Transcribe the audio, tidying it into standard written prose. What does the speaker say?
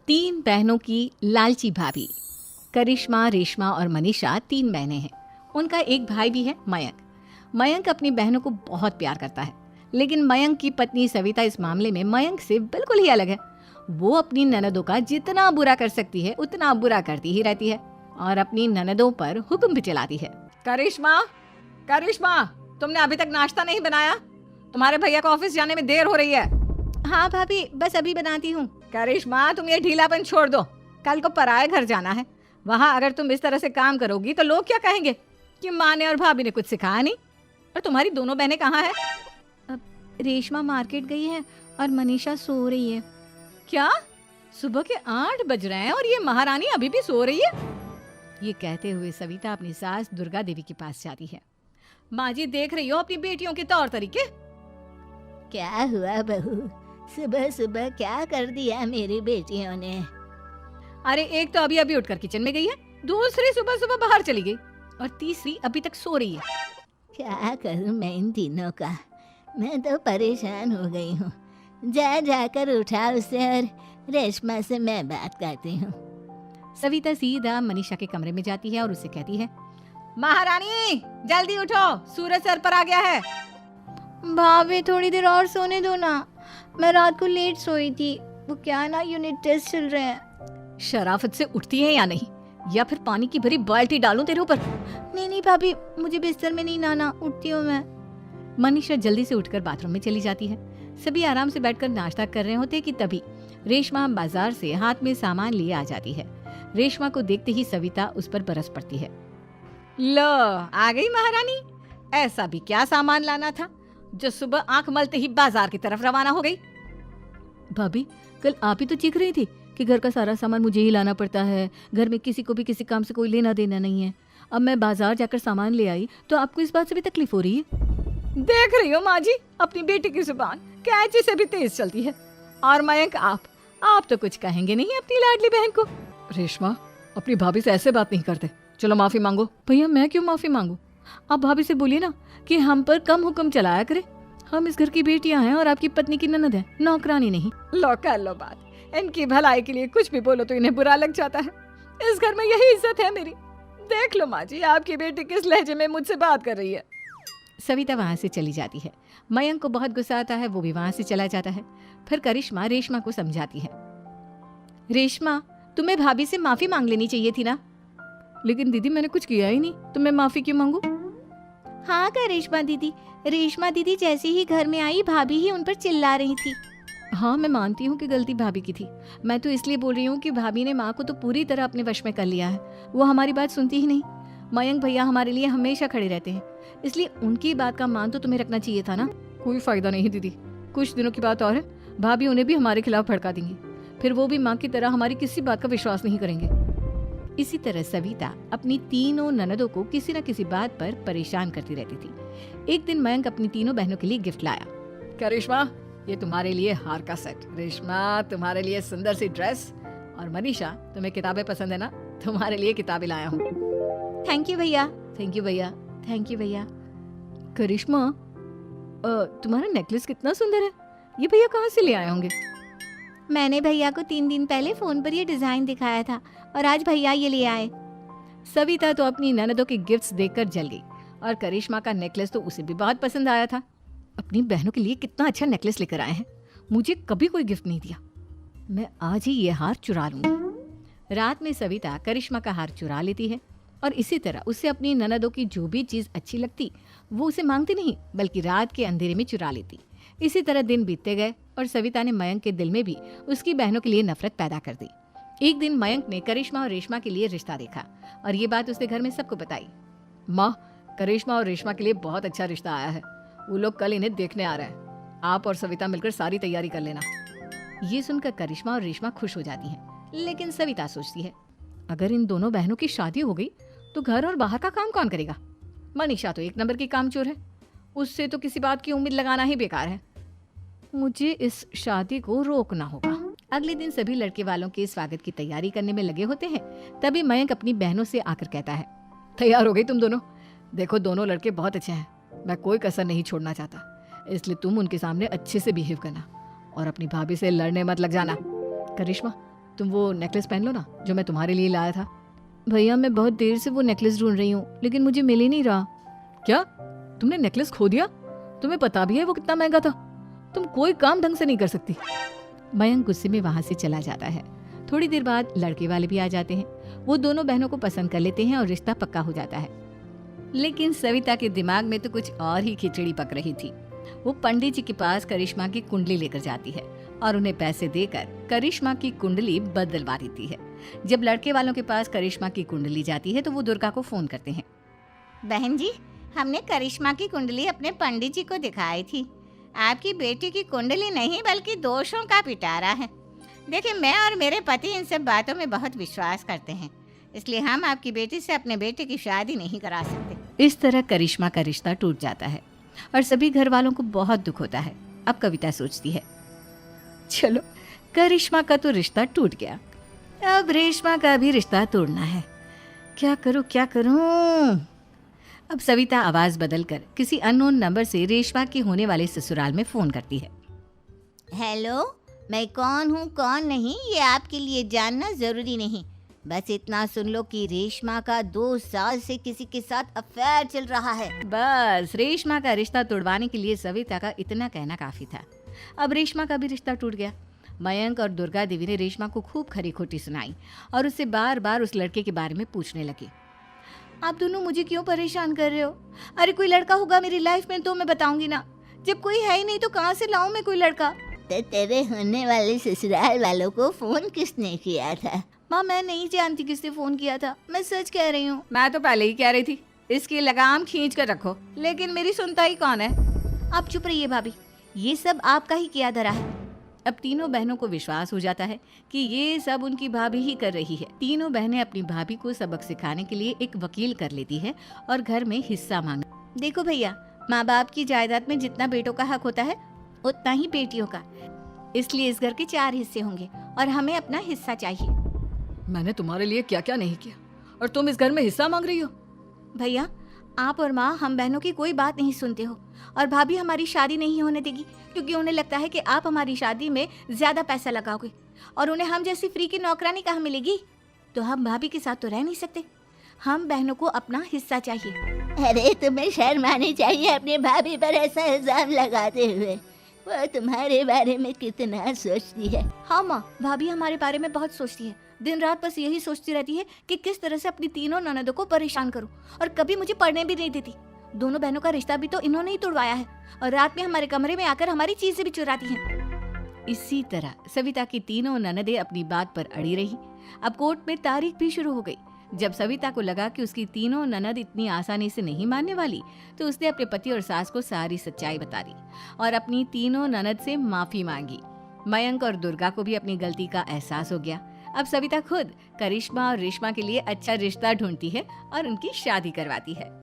तीन बहनों की लालची भाभी। करिश्मा, रेशमा और मनीषा तीन बहनें हैं। उनका एक भाई भी है, मयंक। मयंक अपनी बहनों को बहुत प्यार करता है, लेकिन मयंक की पत्नी सविता इस मामले में मयंक से बिल्कुल ही अलग है। वो अपनी ननदों का जितना बुरा कर सकती है उतना बुरा करती ही रहती है और अपनी ननदों पर हुक्म भी चलाती है। करिश्मा, करिश्मा, तुमने अभी तक नाश्ता नहीं बनाया? तुम्हारे भैया को ऑफिस जाने में देर हो रही है। हाँ भाभी, बस अभी बनाती हूँ। करिश्मा, तुम ये ढीलापन छोड़ दो। कल को पराये घर जाना है। वहाँ अगर तुम इस तरह से काम करोगी तो लोग क्या कहेंगे कि माँ ने और भाभी ने कुछ सिखाया नहीं। और तुम्हारी दोनों बहनें कहाँ हैं? अब रेशमा मार्केट गई है और मनीषा सो रही है। क्या? सुबह के 8 बज रहे हैं और ये महारानी अभी भी सो रही है? ये कहते हुए सविता अपनी सास दुर्गा देवी के पास जाती है। माँ जी, देख रही हो अपनी बेटियों के तौर तरीके? क्या हुआ बहू, सुबह सुबह क्या कर दिया मेरी बेटियों ने? अरे एक तो अभी अभी उठकर किचन में गई है, दूसरी सुबह सुबह बाहर चली गई और तीसरी अभी तक सो रही है। क्या करूं मैं इन तीनों का, मैं तो परेशान हो गई हूँ। जा जाकर उठा उसे और रेशमा से मैं बात करती हूँ। सविता सीधा मनीषा के कमरे में जाती है और उसे कहती है, महारानी जल्दी उठो, सूरज सर पर आ गया है। भाभी थोड़ी देर और सोने दो ना, मैं रात को लेट सोई थी। वो क्या ना, यूनिट टेस्ट चल रहे हैं। शराफत से उठती है या नहीं, या फिर पानी की भरी बाल्टी डालूं तेरे ऊपर? नहीं नहीं भाभी, मुझे बिस्तर में नहीं नाना, उठती हूँ मैं। मनीषा जल्दी से उठकर बाथरूम में चली जाती है। सभी आराम से बैठकर नाश्ता कर रहे होते कि तभी रेशमा बाजार से हाथ में सामान लिए आ जाती है। रेशमा को देखते ही सविता उस पर बरस पड़ती है। लो, आ गई महारानी। ऐसा भी क्या सामान लाना था जो सुबह आंख मलते ही बाजार की तरफ रवाना हो गई? भाभी, कल आप ही तो चीख रही थी कि घर का सारा सामान मुझे ही लाना पड़ता है, घर में किसी को भी किसी काम से कोई लेना देना नहीं है। अब मैं बाजार जाकर सामान ले आई तो आपको इस बात से भी तकलीफ हो रही है? देख रही हो माँ जी, अपनी बेटी की जुबान कैंची से भी तेज चलती है। और मयंक, आप तो कुछ कहेंगे नहीं अपनी लाडली बहन को? रेशमा, अपनी भाभी से ऐसे बात नहीं करते। चलो माफी मांगो। भैया, मैं क्यों माफी मांगू? आप भाभी से बोलिए ना कि हम पर कम हुक्म चलाया करे। हम इस घर की बेटियां हैं और आपकी पत्नी की ननद है, नौकरानी नहीं। लो कर लो बात। इनकी भलाई के लिए कुछ भी बोलो तो इन्हें बुरा लग जाता है। इस घर में यही इज्जत है मेरी। देख लो माँ जी, आपकी बेटी किस लहजे में मुझसे बात कर रही है। सविता वहाँ से चली जाती है। मयंक को बहुत गुस्सा आता है, वो भी वहाँ से चला जाता है। फिर करिश्मा रेशमा को समझाती है। रेशमा, तुम्हें भाभी से माफी मांग लेनी चाहिए थी ना। लेकिन दीदी, मैंने कुछ किया ही नहीं, तो मैं माफी क्यों मांगू? हाँ रेशमा दीदी जैसे ही घर में आई, भाभी ही उन पर चिल्ला रही थी। हाँ, मैं मानती हूँ कि गलती भाभी की थी। मैं तो इसलिए बोल रही हूँ कि भाभी ने माँ को तो पूरी तरह अपने वश में कर लिया है। वो हमारी बात सुनती ही नहीं। मयंक भैया हमारे लिए हमेशा खड़े रहते हैं, इसलिए उनकी बात का मान तो तुम्हें रखना चाहिए था ना। कोई फायदा नहीं दीदी, कुछ दिनों की बात और है, भाभी उन्हें भी हमारे खिलाफ भड़का देंगी। फिर वो भी माँ की तरह हमारी किसी बात का विश्वास नहीं करेंगे। इसी तरह सविता अपनी तीनों ननदों को किसी न किसी बात पर परेशान करती रहती थी। एक दिन मयंक अपनी तीनों बहनों के लिए गिफ्ट लाया। करिश्मा, ये तुम्हारे लिए हार का सेट। रेशमा, तुम्हारे लिए सुंदर सी ड्रेस। और मनीषा, तुम्हें किताबें पसंद है ना, तुम्हारे लिए किताबें लाया हूँ। थैंक यू भैया। थैंक यू भैया। थैंक यू भैया। करिश्मा, तुम्हारा नेकलेस कितना सुंदर है, ये भैया कहाँ से ले आए होंगे? मैंने भैया को 3 दिन पहले फोन पर ये डिजाइन दिखाया था और आज भैया ये ले आए। सविता तो अपनी ननदों के गिफ्ट्स देखकर जल गई और करिश्मा का नेकलेस तो उसे भी बहुत पसंद आया था। अपनी बहनों के लिए कितना अच्छा नेकलेस लेकर आए हैं, मुझे कभी कोई गिफ्ट नहीं दिया। मैं आज ही ये हार चुरा लूंगी। रात में सविता करिश्मा का हार चुरा लेती है और इसी तरह उसे अपनी ननदों की जो भी चीज अच्छी लगती वो उसे मांगती नहीं, बल्कि रात के अंधेरे में चुरा लेती। इसी तरह दिन बीतते गए और सविता ने मयंक के दिल में भी उसकी बहनों के लिए नफरत पैदा कर दी। एक दिन मयंक ने करिश्मा और रेशमा के लिए रिश्ता देखा और ये बात उसने घर में सबको बताई। माँ, करिश्मा और रेशमा के लिए बहुत अच्छा रिश्ता आया है, वो लोग कल इन्हें देखने आ रहे हैं। आप और सविता मिलकर सारी तैयारी कर लेना। ये सुनकर करिश्मा और रेशमा खुश हो जाती हैं, लेकिन सविता सोचती है, अगर इन दोनों बहनों की शादी हो गई तो घर और बाहर का काम कौन करेगा? मनीषा तो 1 नंबर की कामचोर है, उससे तो किसी बात की उम्मीद लगाना ही बेकार है। मुझे इस शादी को रोकना होगा। अगले दिन सभी लड़के वालों के स्वागत की तैयारी करने में लगे होते हैं। तभी मयंक अपनी बहनों से आकर कहता है, तैयार हो गई तुम दोनों? देखो, दोनों लड़के बहुत अच्छे हैं, मैं कोई कसर नहीं छोड़ना चाहता, इसलिए तुम उनके सामने अच्छे से बिहेव करना और अपनी भाभी से लड़ने मत लग जाना। करिश्मा, तुम वो नेकलेस पहन लो ना जो मैं तुम्हारे लिए लाया था। भैया मैं बहुत देर से वो नेकलेस ढूंढ रही हूँ लेकिन मुझे मिल ही नहीं रहा। क्या तुमने नेकलेस खो दिया? तुम्हें पता भी है वो कितना महंगा था। तुम कोई काम ढंग से नहीं कर सकती। मयंक गुस्से में वहां से चला जाता है। थोड़ी देर बाद लड़के वाले भी आ जाते हैं। वो दोनों बहनों को पसंद कर लेते हैं और रिश्ता पक्का हो जाता है। लेकिन सविता के दिमाग में तो कुछ और ही खिचड़ी पक रही थी। वो पंडित जी के पास करिश्मा की कुंडली लेकर जाती है और उन्हें पैसे देकर करिश्मा की कुंडली बदलवा देती है। जब लड़के वालों के पास करिश्मा की कुंडली जाती है तो वो दुर्गा को फोन करते हैं। बहन जी, हमने करिश्मा की कुंडली अपने पंडित जी को दिखाई थी। आपकी बेटी की कुंडली नहीं बल्कि दोषों का पिटारा है। देखिए, मैं और मेरे पति इन सब बातों में बहुत विश्वास करते हैं, इसलिए हम आपकी बेटी से अपने बेटे की शादी नहीं करा सकते। इस तरह करिश्मा का रिश्ता टूट जाता है और सभी घर वालों को बहुत दुख होता है। अब कविता सोचती है, चलो करिश्मा का तो रिश्ता टूट गया, अब रेशमा का भी रिश्ता तोड़ना है। क्या करूं? अब सविता आवाज बदलकर किसी अननोन नंबर से रेशमा के होने वाले ससुराल में फोन करती है। हेलो, मैं कौन हूँ कौन नहीं ये आपके लिए जानना जरूरी नहीं। बस इतना सुन लो कि रेशमा का 2 साल से किसी के साथ अफेयर चल रहा है। बस रेशमा का रिश्ता तोड़वाने के लिए सविता का इतना कहना काफी था। अब रेशमा का भी रिश्ता टूट गया। मयंक और दुर्गा देवी ने रेशमा को खूब खरी खोटी सुनाई और उससे बार बार उस लड़के के बारे में पूछने लगे। आप दोनों मुझे क्यों परेशान कर रहे हो? अरे कोई लड़का होगा मेरी लाइफ में तो मैं बताऊंगी ना। जब कोई है ही नहीं तो कहाँ से लाऊं मैं कोई लड़का? तो तेरे होने वाले ससुराल वालों को फोन किसने किया था? माँ मैं नहीं जानती किसने फोन किया था, मैं सच कह रही हूँ। मैं तो पहले ही कह रही थी इसकी लगाम खींच कर रखो, लेकिन मेरी सुनता ही कौन है। आप चुप रहिए भाभी, ये सब आपका ही किया धरा है। अब तीनों बहनों को विश्वास हो जाता है कि ये सब उनकी भाभी ही कर रही है। तीनों बहनें अपनी भाभी को सबक सिखाने के लिए एक वकील कर लेती है और घर में हिस्सा मांग। देखो भैया, माँ बाप की जायदाद में जितना बेटों का हक होता है उतना ही बेटियों का, इसलिए इस घर के 4 हिस्से होंगे और हमें अपना हिस्सा चाहिए। मैंने तुम्हारे लिए क्या क्या नहीं किया और तुम इस घर में हिस्सा मांग रही हो? भैया, आप और माँ हम बहनों की कोई बात नहीं सुनते हो और भाभी हमारी शादी नहीं होने देगी क्योंकि उन्हें लगता है कि आप हमारी शादी में ज्यादा पैसा लगाओगे और उन्हें हम जैसी फ्री की नौकरानी कहाँ मिलेगी। तो हम भाभी के साथ तो रह नहीं सकते, हम बहनों को अपना हिस्सा चाहिए। अरे तुम्हें शर्म आनी चाहिए अपनी भाभी पर ऐसा इल्जाम लगाते हुए। वो तुम्हारे बारे में कितना सोचती है। हाँ माँ, भाभी हमारे बारे में बहुत सोचती है। दिन रात बस यही सोचती रहती है कि किस तरह से अपनी तीनों ननदों को परेशान करूं और कभी मुझे पढ़ने भी नहीं देती। दोनों बहनों का रिश्ता भी तो इन्होंने ही तोड़वाया है और रात में हमारे कमरे में आकर हमारी चीजें भी चुराती हैं। इसी तरह सविता की तीनों ननदें अपनी बात पर अड़ी रही। अब कोर्ट में तारीख भी शुरू हो गई। जब सविता को लगा कि उसकी तीनों ननद इतनी आसानी से नहीं मानने वाली तो उसने अपने पति और सास को सारी सच्चाई बता दी और अपनी तीनों ननद से माफी मांगी। मयंक और दुर्गा को भी अपनी गलती का एहसास हो गया। अब सविता खुद करिश्मा और रेशमा के लिए अच्छा रिश्ता ढूंढती है और उनकी शादी करवाती है।